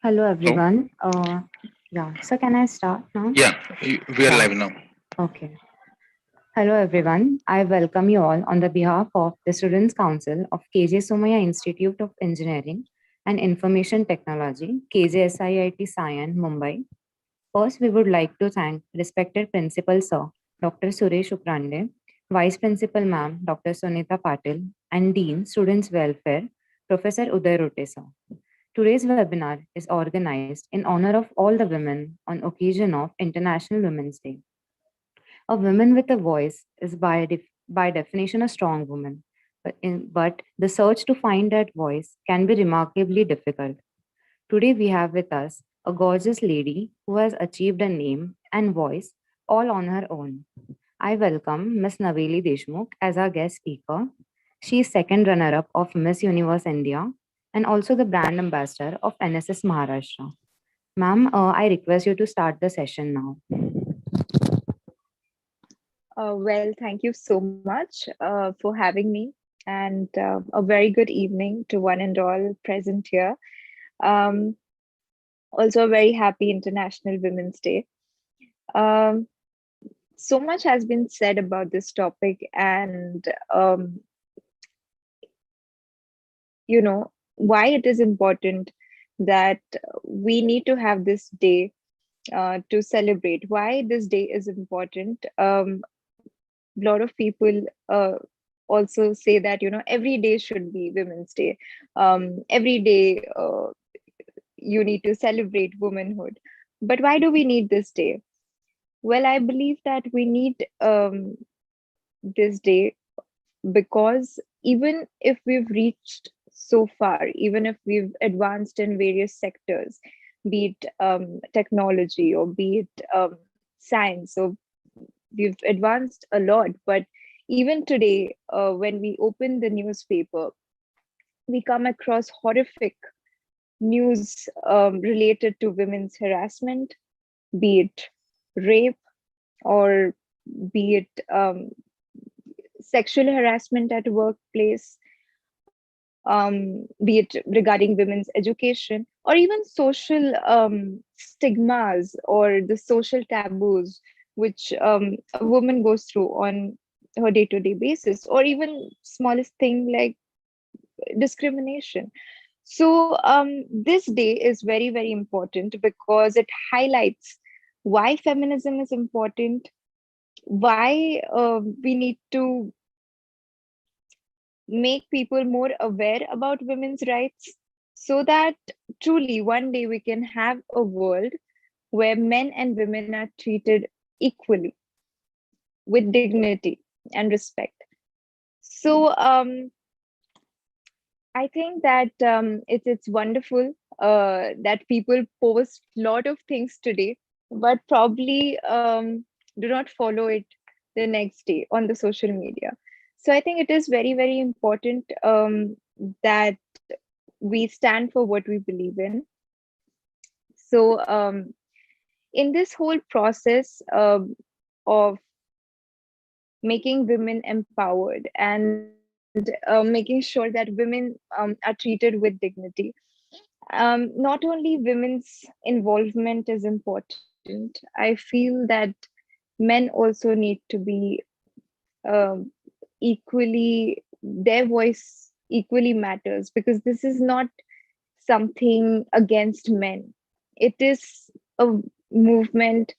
Hello, So, everyone. Yeah, so can I start now? yeah, we are Yeah, live now. okay. Hello, everyone. I welcome you all on the behalf of the Students' Council of KJ Institute of Engineering and Information Technology, KJSIIT Sion, Mumbai. First, we would like to thank respected Principal Sir Dr. Suresh Uprande, Vice Principal Ma'am Dr. Sunita Patil, and Dean Students Welfare Professor Uday Rote Sir. Today's webinar is organized in honor of all the women on occasion of International Women's Day. A woman with a voice is by definition a strong woman, but the search to find that voice can be remarkably difficult. Today we have with us a gorgeous lady who has achieved a name and voice all on her own. I welcome Miss Naveli Deshmukh as our guest speaker. She is second runner-up of Miss Universe India and also the brand ambassador of NSS Maharashtra. Ma'am, I request you to start the session now. Well, thank you so much for having me, and a very good evening to one and all present here. Um, Also, a very happy International Women's Day. Um, so much has been said about this topic, and why it is important that we need to have this day to celebrate. Why this day is important. A lot of people also say that every day should be Women's Day. Every day you need to celebrate womanhood. But why do we need this day? Well, I believe that we need this day because even if we've reached so far, even if we've advanced in various sectors, be it technology or be it science, so we've advanced a lot. But even today, when we open the newspaper, we come across horrific news related to women's harassment, be it rape or be it sexual harassment at workplace, be it regarding women's education, or even social stigmas or the social taboos which a woman goes through on her day-to-day basis, or even smallest thing like discrimination. So this day is very, very important because it highlights why feminism is important, why we need to make people more aware about women's rights, so that truly one day we can have a world where men and women are treated equally with dignity and respect. So I think that it's wonderful that people post a lot of things today, but probably do not follow it the next day on the social media. So I think it is very, very important that we stand for what we believe in. So in this whole process of making women empowered and making sure that women are treated with dignity, not only women's involvement is important, I feel that men also need to be um, equally, their voice equally matters, because this is not something against men. It is a movement,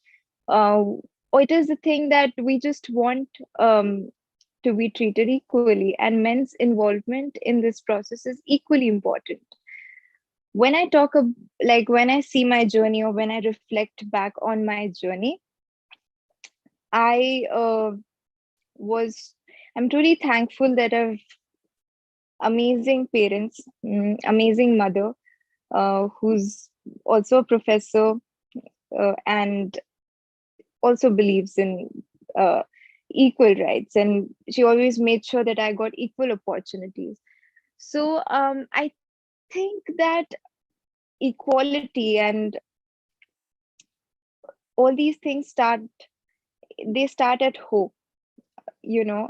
or it is a thing that we just want to be treated equally, and men's involvement in this process is equally important. When I like when I see my journey, or when I reflect back on my journey, I was I'm truly thankful that I've amazing parents, amazing mother, who's also a professor, and also believes in uh, equal rights, and she always made sure that I got equal opportunities. So I think that equality and all these things start at home. you know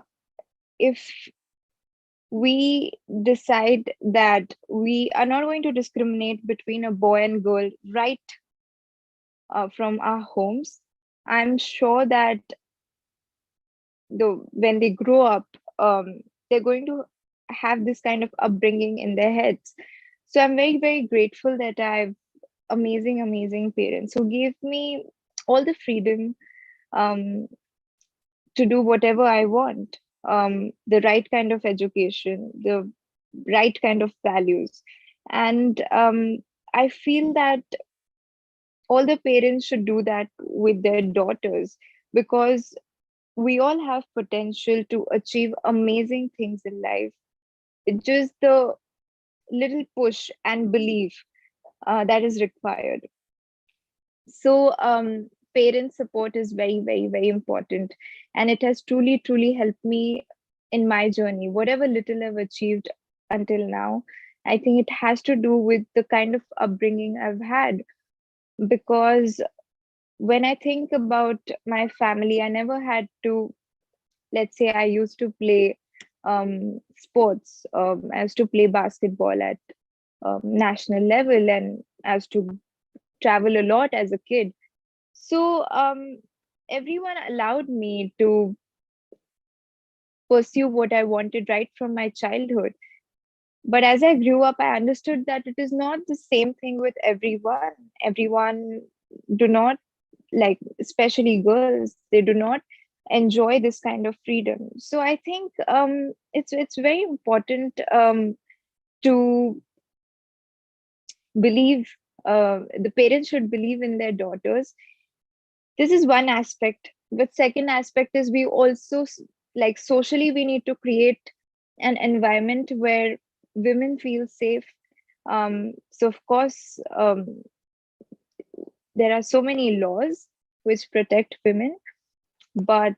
if we decide that we are not going to discriminate between a boy and girl right from our homes, I'm sure that when they grow up, they're going to have this kind of upbringing in their heads. So I'm very, very grateful that I have amazing, amazing parents who gave me all the freedom um, to do whatever I want, the right kind of education, the right kind of values. And I feel that all the parents should do that with their daughters, because we all have potential to achieve amazing things in life. It's just the little push and belief that is required. So, parent support is very, very, very important. And it has truly, truly helped me in my journey. Whatever little I've achieved until now, I think it has to do with the kind of upbringing I've had. Because when I think about my family, I never had to, let's say, I used to play sports. I used to play basketball at national level, and I used to travel a lot as a kid. So everyone allowed me to pursue what I wanted right from my childhood. But as I grew up, I understood that it is not the same thing with everyone. Everyone do not, like, especially girls, they do not enjoy this kind of freedom. So I think it's very important to believe, the parents should believe in their daughters. This is one aspect, but second aspect is we also like socially we need to create an environment where women feel safe. So of course, there are so many laws which protect women, but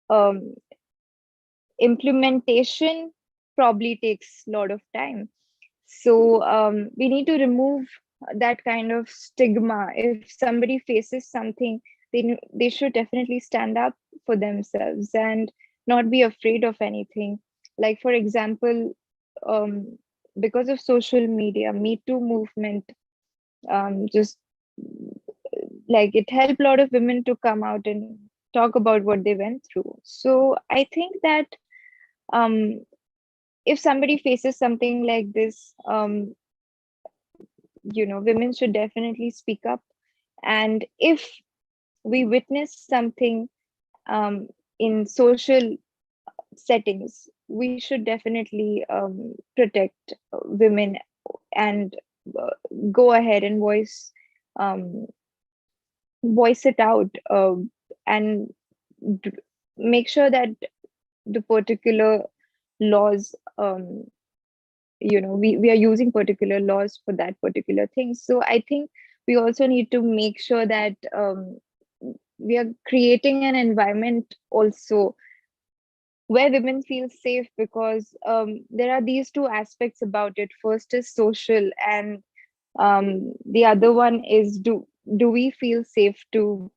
um, implementation probably takes a lot of time. So we need to remove that kind of stigma. If somebody faces something, they should definitely stand up for themselves and not be afraid of anything. Like for example, um, because of social media, Me Too movement, just like it helped a lot of women to come out and talk about what they went through. So I think that um, if somebody faces something like this, women should definitely speak up. And if we witness something um, in social settings, we should definitely protect women and uh, go ahead and um, voice it out, and d- make sure that the particular laws, we are using particular laws for that particular thing. So I think we also need to make sure that we are creating an environment also where women feel safe, because there are these two aspects about it. First is social, and the other one is, do we feel safe to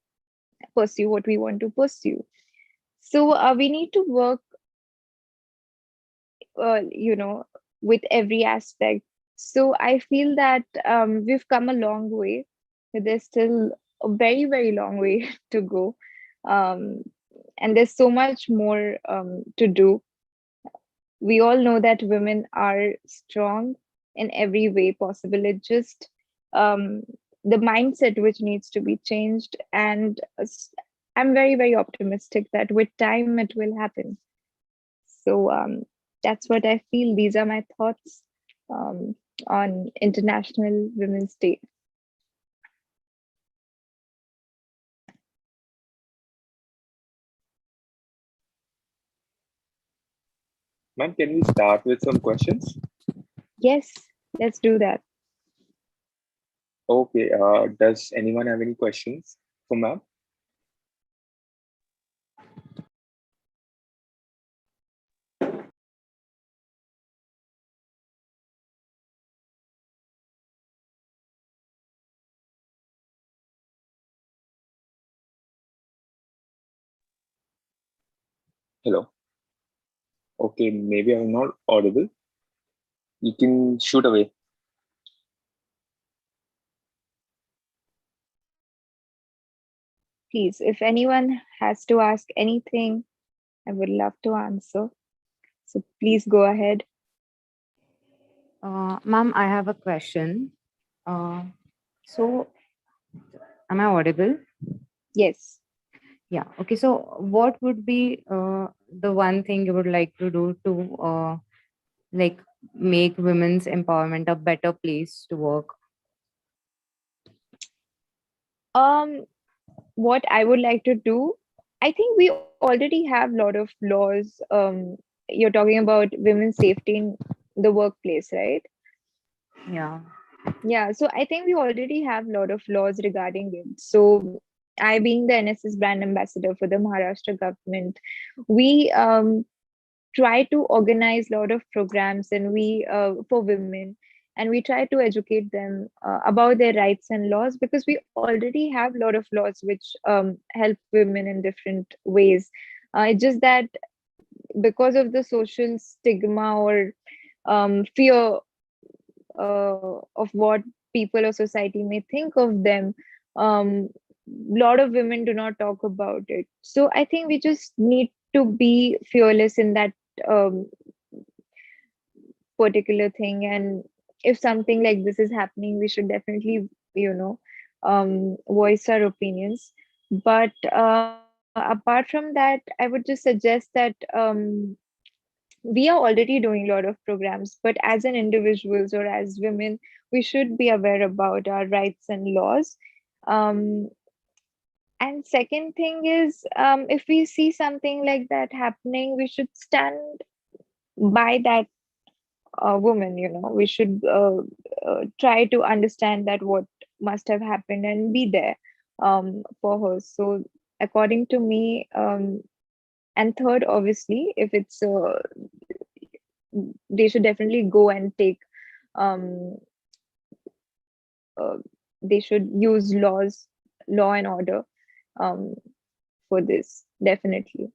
pursue what we want to pursue. So we need to work, uh, you know with every aspect. So I feel that we've come a long way, but there's still a very, very long way to go. um, and there's so much more to do. We all know that women are strong in every way possible. It just um, the mindset which needs to be changed, and I'm very, very optimistic that with time it will happen. So that's what I feel. These are my thoughts um, on International Women's Day. Ma'am, can we start with some questions? Yes, let's do that. Okay, does anyone have any questions for ma'am? Hello. Okay, maybe I'm not audible. You can shoot away. Please, if anyone has to ask anything, I would love to answer. So please go ahead. Ma'am, I have a question. Uh, so, am I audible? Yes. Yeah. Okay. So, what would be the one thing you would like to do to like make women's empowerment a better place to work? Um, what I would like to do, I think we already have a lot of laws. You're talking about women's safety in the workplace, right? Yeah. Yeah, so I think we already have a lot of laws regarding it. So I, being the NSS brand ambassador for the Maharashtra government, we try to organize a lot of programs and we for women, and we try to educate them about their rights and laws, because we already have a lot of laws which help women in different ways. It's just that because of the social stigma or fear of what people or society may think of them, um, lot of women do not talk about it. So I think we just need to be fearless in that um, particular thing. And if something like this is happening, we should definitely, voice our opinions. But apart from that, I would just suggest that we are already doing a lot of programs, but as an individuals or as women, we should be aware about our rights and laws. um, and second thing is, if we see something like that happening, we should stand by that woman. We should try to understand that what must have happened and be there for her. So according to me, and third, obviously, if it's they should definitely go and take um uh, they should use law and order um for this, definitely.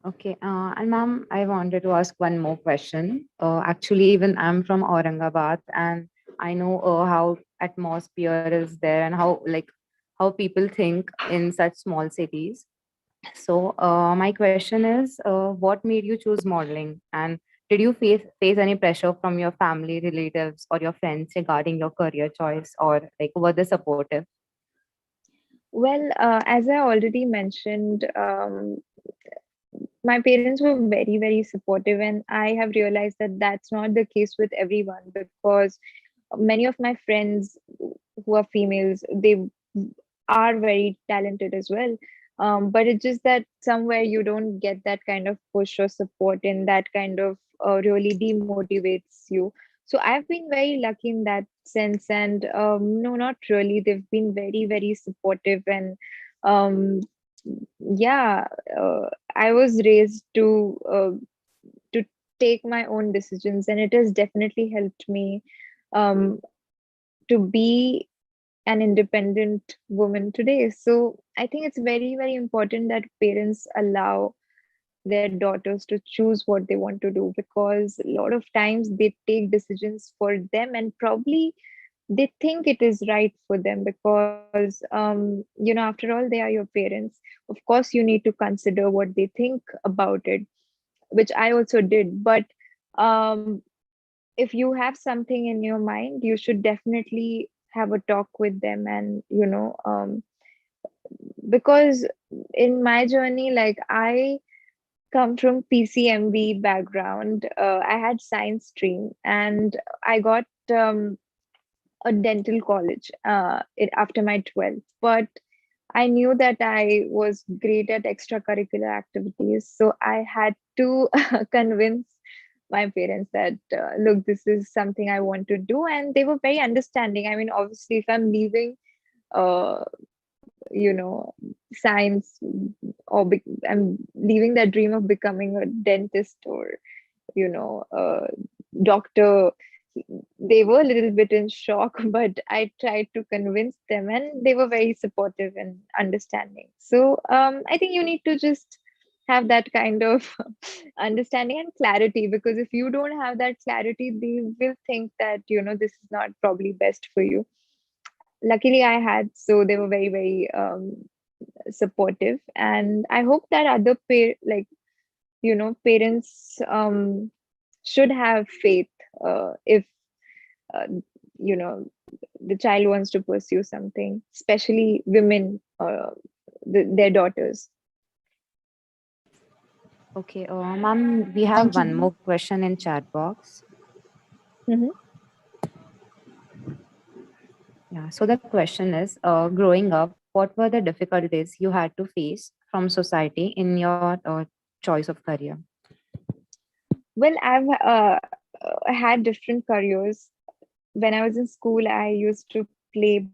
Okay. And ma'am, I wanted to ask one more question. Actually, even I'm from Aurangabad, and I know how atmosphere is there and how people think in such small cities. So, my question is, what made you choose modeling? And did you face any pressure from your family, relatives, or your friends regarding your career choice, or like were they supportive? Well, as I already mentioned, my parents were very, very supportive, and I have realized that that's not the case with everyone, because many of my friends who are females, they are very talented as well. But it's just that somewhere you don't get that kind of push or support, and that kind of really demotivates you. So I've been very lucky in that sense. And no, not really. They've been very, very supportive. And um, yeah, I was raised to take my own decisions, and it has definitely helped me um, to be an independent woman today. So I think it's very, very important that parents allow their daughters to choose what they want to do, because a lot of times they take decisions for them, and probably they think it is right for them, because after all, they are your parents. Of course, you need to consider what they think about it, which I also did. But um, if you have something in your mind, you should definitely have a talk with them. And because in my journey, like, I come from PCMB background. I had science stream, and I got a dental college after my 12th. But I knew that I was great at extracurricular activities, so I had to convince my parents that, look, this is something I want to do. And they were very understanding. I mean, obviously, if I'm leaving uh, science, I'm leaving that dream of becoming a dentist or, a doctor. they were a little bit in shock, but I tried to convince them, and they were very supportive and understanding. So I think you need to just have that kind of understanding and clarity, because if you don't have that clarity, they will think that this is not probably best for you. Luckily I had, so they were very, very supportive, and I hope that other parents should have faith, if uh, you know the child wants to pursue something, especially women, their daughters. Okay, ma'am, we have Thank one you. more question in chat box. Mhm. Yeah, so the question is, growing up, what were the difficulties you had to face from society in your choice of career? Well, I've had different careers. When I was in school, I used to play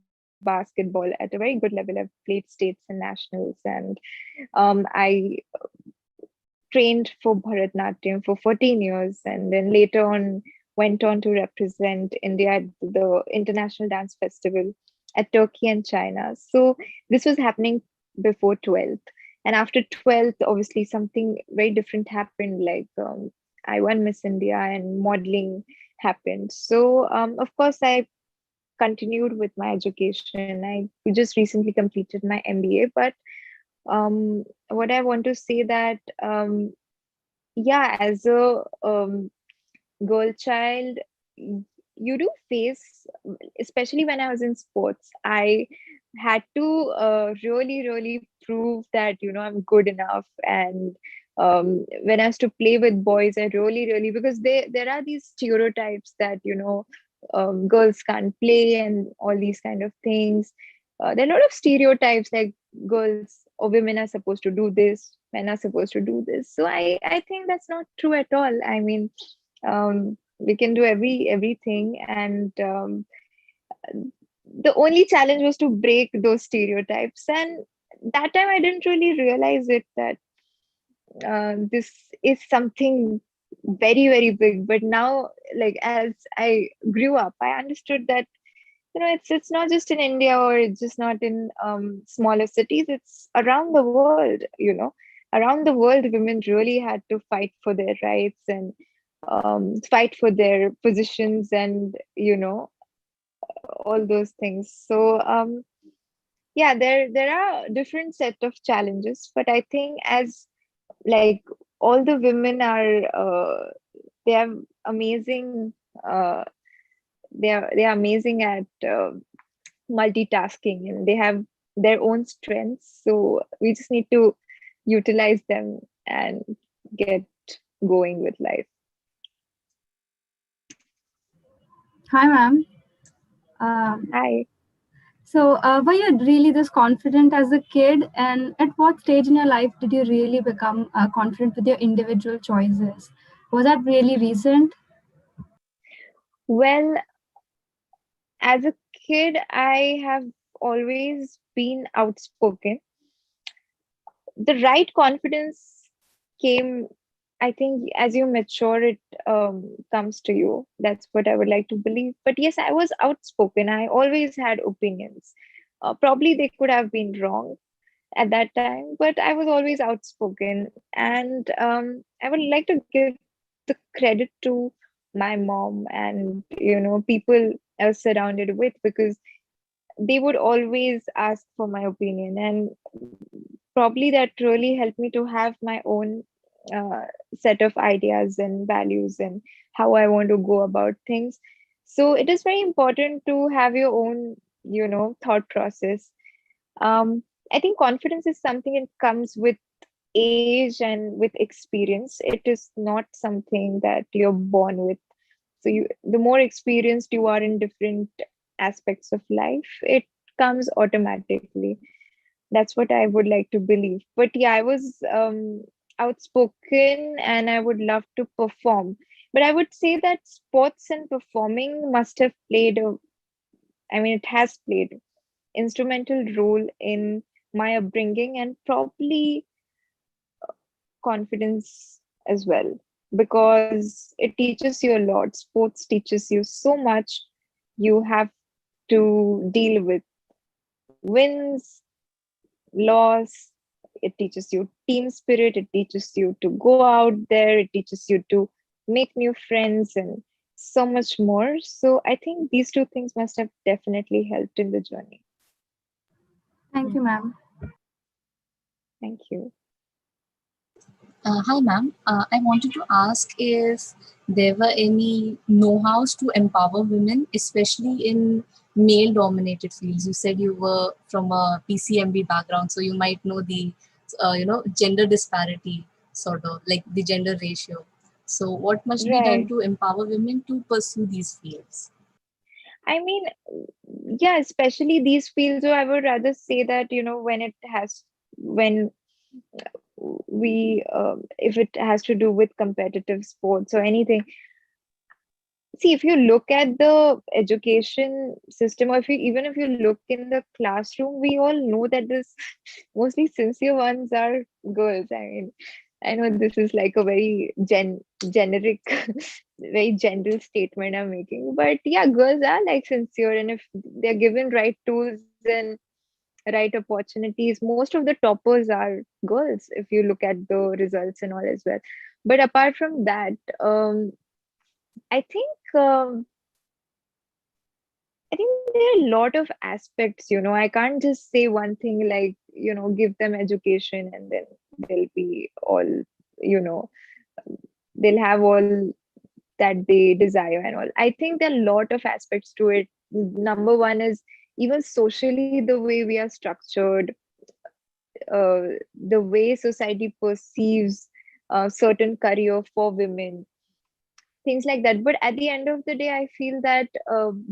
basketball at a very good level. I've played states and nationals, and I trained for Bharatnatyam for 14 years, and then later on went on to represent India at the International Dance Festival at Turkey and China. So this was happening before 12th. And after 12th, obviously something very different happened, like I won Miss India and modeling happened. So of course I continued with my education. I just recently completed my MBA, but what I want to say that yeah, as a girl child, you do face, especially when I was in sports, I had to really, really prove that I'm good enough. And when I was to play with boys, I really, really, because there are these stereotypes that girls can't play and all these kind of things. There are a lot of stereotypes, like girls or women are supposed to do this, men are supposed to do this. So I think that's not true at all. I mean, we can do everything, and the only challenge was to break those stereotypes. And that time I didn't really realize it, that this is something very, very big. But now, like, as I grew up, I understood that it's not just in India, or it's just not in smaller cities, it's around the world. Around the world, women really had to fight for their rights, and fight for their positions, and all those things. So yeah, there are different set of challenges, but I think, as like, all the women are they have amazing, uh, they are amazing at multitasking, and they have their own strengths, so we just need to utilize them and get going with life. Hi, ma'am. Um, Hi. were you really this confident as a kid? And at what stage in your life did you really become confident with your individual choices? Was that really recent? Well, as a kid, I have always been outspoken. The right confidence came, I think, as you mature, it comes to you. That's what I would like to believe. But yes, I was outspoken. I always had opinions. Probably they could have been wrong at that time, but I was always outspoken. And I would like to give the credit to my mom and people I was surrounded with, because they would always ask for my opinion, and probably that really helped me to have my own uh, set of ideas and values, and how I want to go about things. So it is very important to have your own thought process. I think confidence is something that comes with age and with experience. It is not something that you're born with. So the more experienced you are in different aspects of life, it comes automatically. That's what I would like to believe. But yeah, I was outspoken, and I would love to perform. But I would say that sports and performing must have played it has played instrumental role in my upbringing, and probably confidence as well. because it teaches you a lot. Sports teaches you so much. You have to deal with wins, loss. It teaches you team spirit. It teaches you to go out there. It teaches you to make new friends and so much more. So I think these two things must have definitely helped in the journey. Thank you, ma'am. Thank you. Hi, ma'am. I wanted to ask if there were any know-hows to empower women, especially in male-dominated fields. You said you were from a PCMB background, so you might know the, gender disparity, sort of like the gender ratio. So, what must be done Right. to empower women to pursue these fields? I mean, yeah, especially these fields. So I would rather say that, when if it has to do with competitive sports or anything. See, if you look at the education system, or if you look in the classroom, we all know that this mostly sincere ones are girls. I mean, I know this is like a very generic, very general statement I'm making, but yeah, girls are like sincere, and if they're given right tools and right opportunities, most of the toppers are girls. If you look at the results and all as well. But apart from that, I think. I think there are a lot of aspects, I can't just say one thing like, give them education and then they'll be all, you know, they'll have all that they desire and all. I think there are a lot of aspects to it. Number one is even socially, the way we are structured, the way society perceives certain career for women, things like that. But at the end of the day, I feel that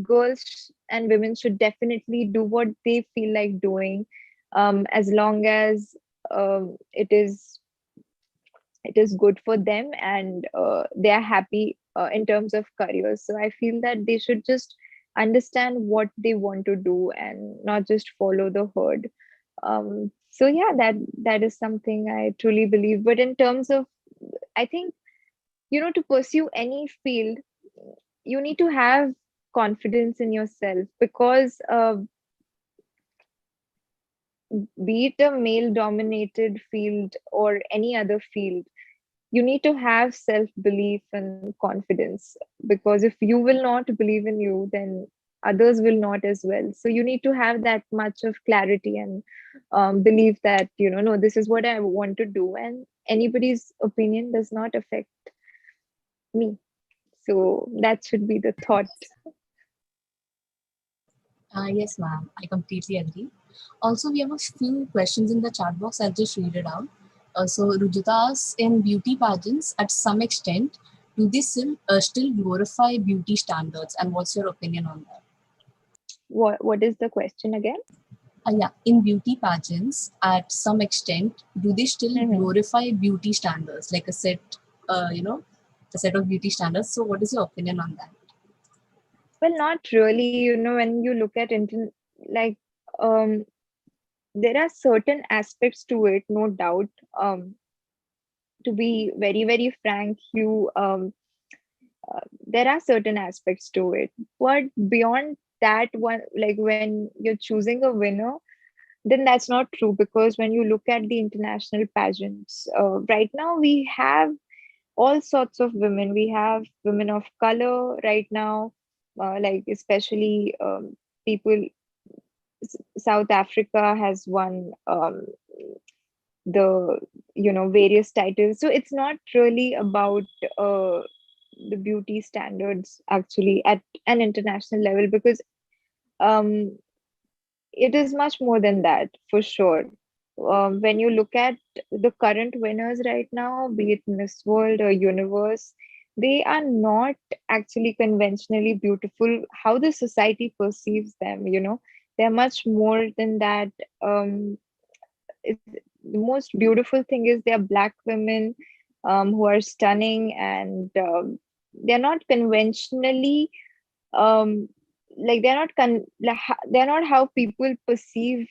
girls and women should definitely do what they feel like doing, as long as it is good for them, and they are happy in terms of careers. So I feel that they should just understand what they want to do and not just follow the herd. So yeah, that is something I truly believe. But in terms of, I think, to pursue any field, you need to have confidence in yourself, because be it a male dominated field or any other field, you need to have self belief and confidence, because if you will not believe in you, then others will not as well. So you need to have that much of clarity and belief that, no, this is what I want to do, and anybody's opinion does not affect me. So that should be the thought. Yes, ma'am. I completely agree. Also, we have a few questions in the chat box. I'll just read it out. So, Rujita asks, in beauty pageants, at some extent, do they still glorify beauty standards? And what's your opinion on that? What is the question again? Yeah, in beauty pageants, at some extent, do they still glorify beauty standards, like a set of beauty standards? So, what is your opinion on that? Well, not really. When you look at like, um, there are certain aspects to it, no doubt. To be very, very frank, there are certain aspects to it. But beyond that one, like when you're choosing a winner, then that's not true, because when you look at the international pageants, right now we have all sorts of women. We have women of color right now, like especially people. South Africa has won the various titles. So it's not really about the beauty standards actually at an international level, because um, it is much more than that for sure. When you look at the current winners right now, be it Miss World or Universe, they are not actually conventionally beautiful how the society perceives them. They're much more than that. The most beautiful thing is they're Black women, who are stunning, and they're not conventionally, um, like they're not how people perceive,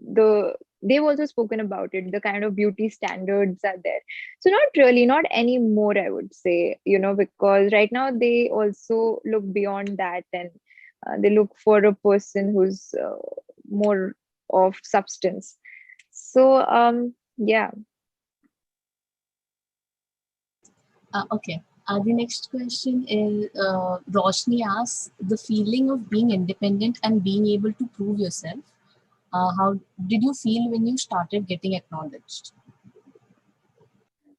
the they've also spoken about it, the kind of beauty standards are there. So not really, not anymore, I would say, because right now they also look beyond that, and they look for a person who's more of substance. So yeah. Okay. The next question is Roshni asks, the feeling of being independent and being able to prove yourself. How did you feel when you started getting acknowledged?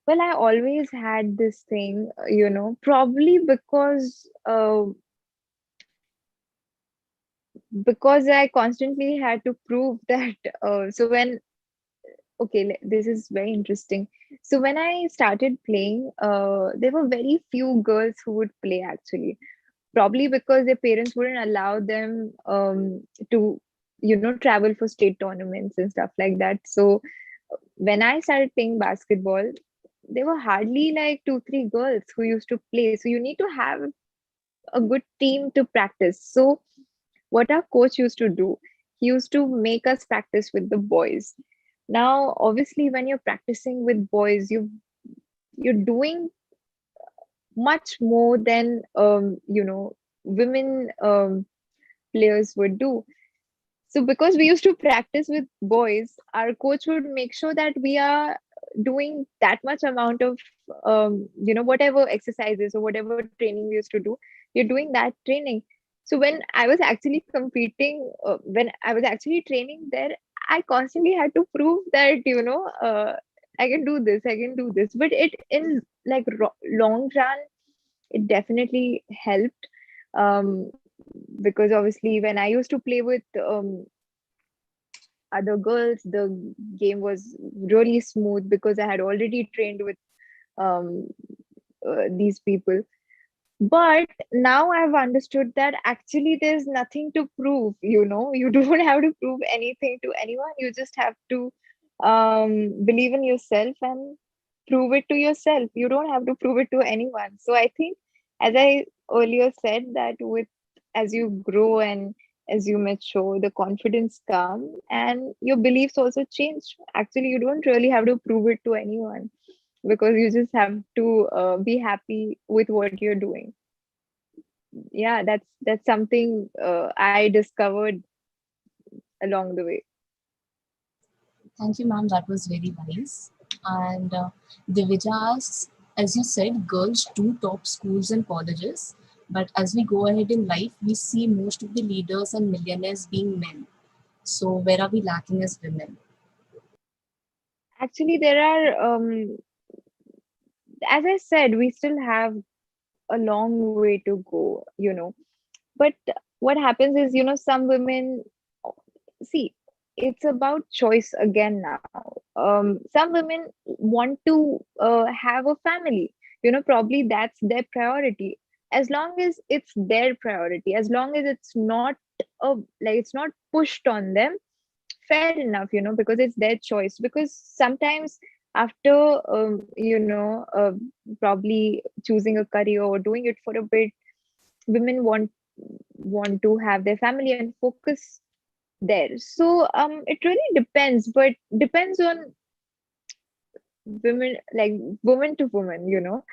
Well, I always had this thing, probably because I constantly had to prove that. So when, okay, this is very interesting. So when I started playing, there were very few girls who would play actually, probably because their parents wouldn't allow them to, travel for state tournaments and stuff like that. So when I started playing basketball, there were hardly like 2, 3 girls who used to play. So you need to have a good team to practice. So what our coach used to do, he used to make us practice with the boys. Now, obviously, when you're practicing with boys, you're doing much more than women players would do. So because we used to practice with boys, our coach would make sure that we are doing that much amount of whatever exercises or whatever training we used to do, you're doing that training. So when I was actually competing, when I was actually training there, I constantly had to prove that I can do this, I can do this. But it in like long run, it definitely helped, um, because obviously when I used to play with other girls, the game was really smooth because I had already trained with um, these people. But now I've understood that actually there's nothing to prove. You don't have to prove anything to anyone. You just have to believe in yourself and prove it to yourself. You don't have to prove it to anyone. So I think, as I earlier said, that with as you grow and as you mature, the confidence come and your beliefs also change. Actually, you don't really have to prove it to anyone, because you just have to be happy with what you're doing. Yeah, that's something I discovered along the way. Thank you, ma'am. That was very nice. And Divija asks, as you said, girls do top schools and colleges, but as we go ahead in life, we see most of the leaders and millionaires being men. So where are we lacking as women? Actually, there are, as I said, we still have a long way to go. But what happens is, some women, see, it's about choice again now. Some women want to have a family. Probably that's their priority. As long as it's their priority, as long as it's not like it's not pushed on them, fair enough, because it's their choice. Because sometimes after probably choosing a career or doing it for a bit, women want to have their family and focus there. So it really depends, but depends on women, like woman to woman,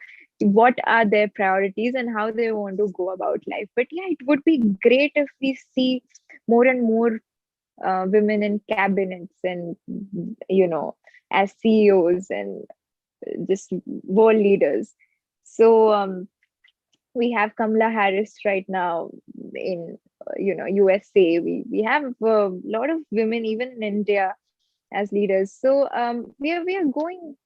what are their priorities and how they want to go about life. But yeah, it would be great if we see more and more women in cabinets and as CEOs and just world leaders. So we have Kamala Harris right now in USA. We have a lot of women even in India as leaders. So we are going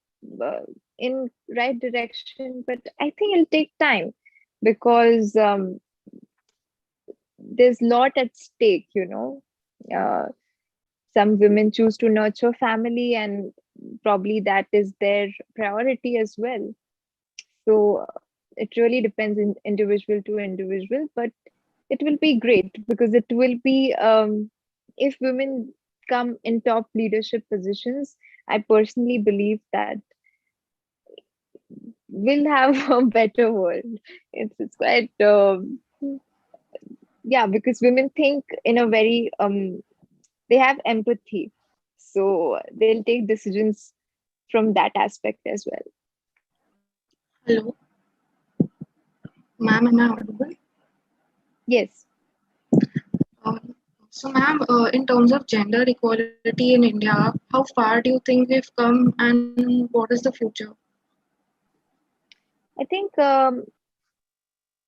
uh, in right direction, but I think it'll take time, because there's a lot at stake. Uh, some women choose to nurture family, and probably that is their priority as well. So it really depends in individual to individual, but it will be great, because it will be, if women come in top leadership positions, I personally believe that we'll have a better world. It's quite yeah, because women think in a very they have empathy. So they'll take decisions from that aspect as well. Hello, ma'am, am I audible? Yes. So, ma'am, in terms of gender equality in India, how far do you think we've come and what is the future? I think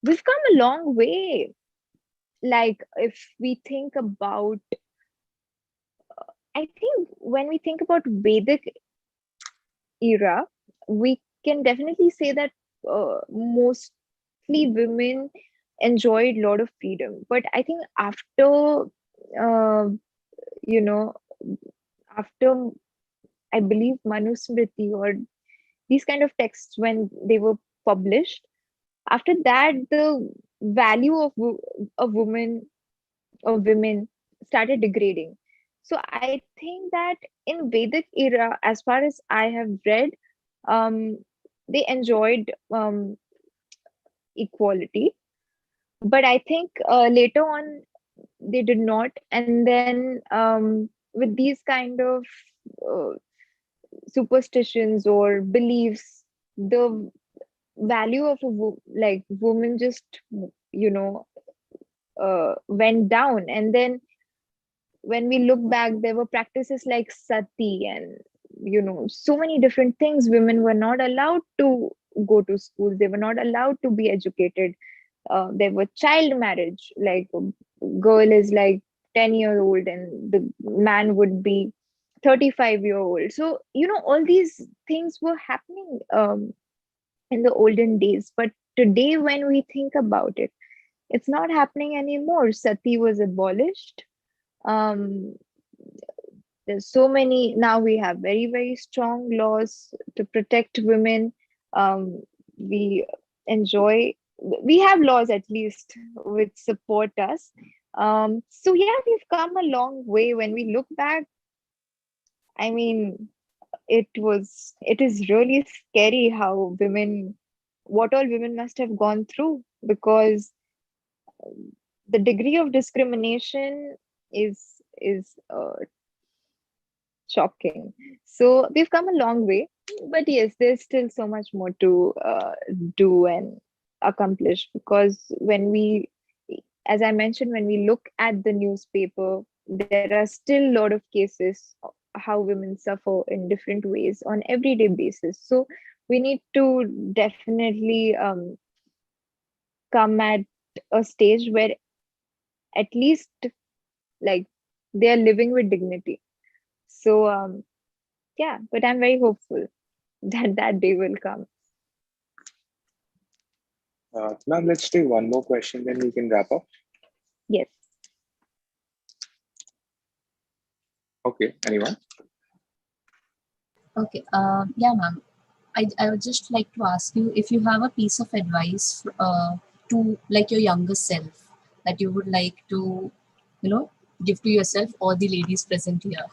we've come a long way. Like if we think about, I think when we think about Vedic era, we can definitely say that mostly women enjoyed a lot of freedom. But I think after, uh, you know, after I believe Manusmriti or these kind of texts when they were published, after that the value of a woman or women started degrading. So I think that in Vedic era, as far as I have read, um, they enjoyed equality, but I think later on they did not. And then with these kind of uh, superstitions or beliefs, the value of like woman just you know went down. And then when we look back, there were practices like sati and so many different things. Women were not allowed to go to schools, they were not allowed to be educated. There were child marriage, like a girl is like 10-year old and the man would be 35-year-old. So all these things were happening in the olden days, but today when we think about it, it's not happening anymore. Sati was abolished. um there's so many now. We have very, very strong laws to protect women. We enjoy, we have laws at least which support us. So yeah, we've come a long way. When we look back, I mean, it is really scary how women, what all women must have gone through, because the degree of discrimination is shocking. So we've come a long way, but yes, there's still so much more to do and accomplish. Because when we, as I mentioned, when we look at the newspaper, there are still a lot of cases how women suffer in different ways on everyday basis. So we need to definitely come at a stage where at least like they are living with dignity. So yeah, but I'm very hopeful that that day will come. Ma'am, let's take one more question, then we can wrap up. Yes. Okay, anyone? Okay. Yeah, ma'am. I would just like to ask you if you have a piece of advice to like your younger self that you would like to, give to yourself or the ladies present here.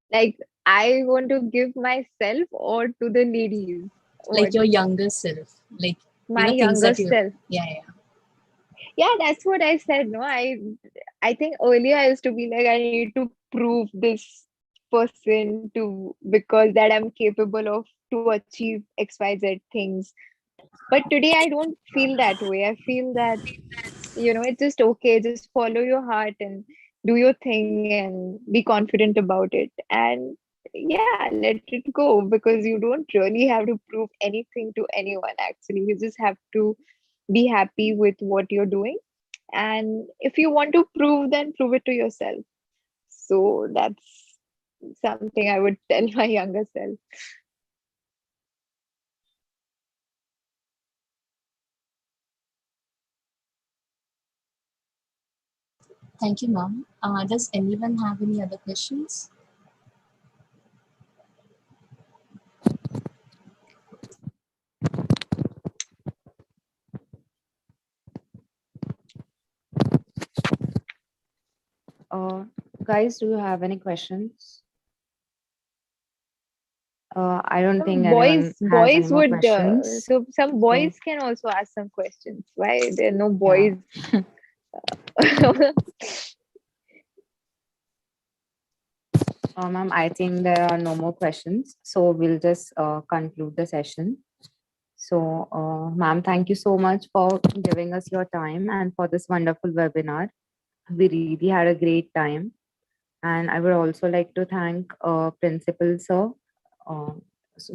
Like I want to give myself or to the ladies? Like What? your younger self, like My things younger that you. self. Yeah. Yeah, that's what I said. No, I think earlier I used to be like, I need to prove this person to, because that I'm capable of to achieve XYZ things. But today I don't feel that way. I feel that it's just okay, just follow your heart and do your thing and be confident about it, and yeah, let it go, because you don't really have to prove anything to anyone. Actually, you just have to be happy with what you're doing, and if you want to prove, then prove it to yourself. So that's something I would tell my younger self. Thank you, ma'am. Does anyone have any other questions? Guys, do you have any questions? I don't think Some anyone has any boys more would questions. so some So, boys can also ask some questions. Why there are no yeah. boys? Ma'am, I think there are no more questions, so we'll just conclude the session. So, ma'am, thank you so much for giving us your time and for this wonderful webinar. We really had a great time. And I would also like to thank Principal Sir, uh,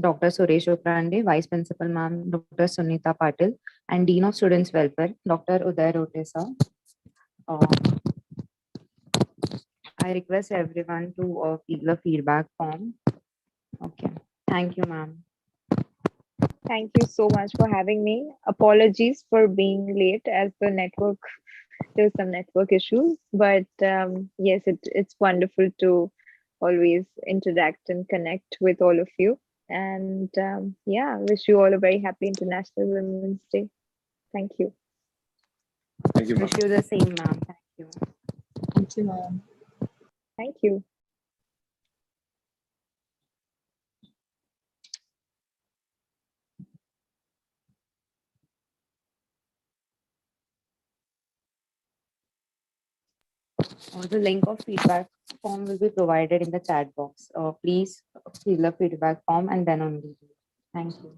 Dr. Suresh Uprande, Vice Principal Ma'am, Dr. Sunita Patil, and Dean of Students Welfare, Dr. Uday Rote Sir. Uh, I request everyone to fill the feedback form. Okay. Thank you, ma'am. Thank you so much for having me. Apologies for being late as the network, there's some network issues, but yes, it's wonderful to always interact and connect with all of you. And yeah, wish you all a very happy International Women's Day. Thank you. Thank you, ma'am. Wish you the same, ma'am. Thank you. Thank you, ma'am. Thank you. The link of feedback form will be provided in the chat box. Please fill the feedback form and then only. Thank you.